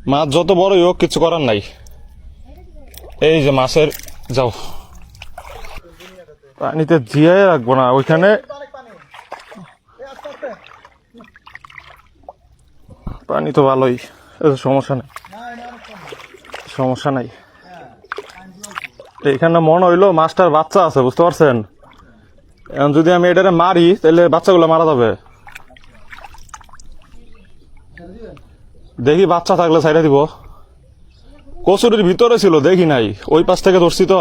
মাছ যত বড়ই হোক কিছু করার নাই। এই যে মাছের যাও পানিতে জিয়াই রাখবো না, ওইখানে পানি তো ভালোই, সমস্যা নেই সমস্যা নাই। এইখানে মনে হইলো মাছটার বাচ্চা আছে, বুঝতে পারছেন? এখন যদি আমি এটারে মারি তাহলে বাচ্চাগুলো মারা যাবে। দেখি বাচ্চা থাকলে ছাইড়া দিব। কচুরির ভিতরে ছিল, দেখি নাই, ওই পাশ থেকে ধরছি তো।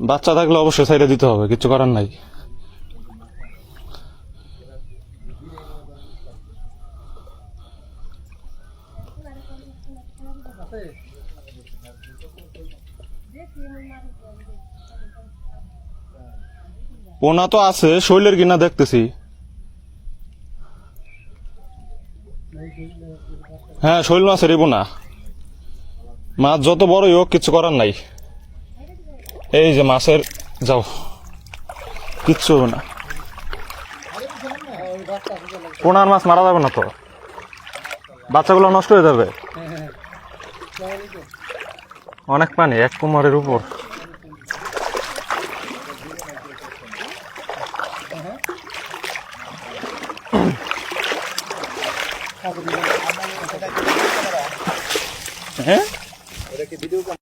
বাচ্চা থাকলে অবশ্যই ছাইড়া দিতে হবে, কিছু করার নাই। পোনা তো আছে, শৈলের কিনা দেখতেছি। হ্যাঁ শৈল মাছের এই পোনা। মাছ যত বড়ই হোক কিছু করার নাই। এই যে মাছের যাও, কিচ্ছু হবে না। পোনার মাছ মারা যাবে না তো, বাচ্চাগুলো নষ্ট হয়ে যাবে। অনেক পানি, এক কোমরের উপর। হ্যাঁ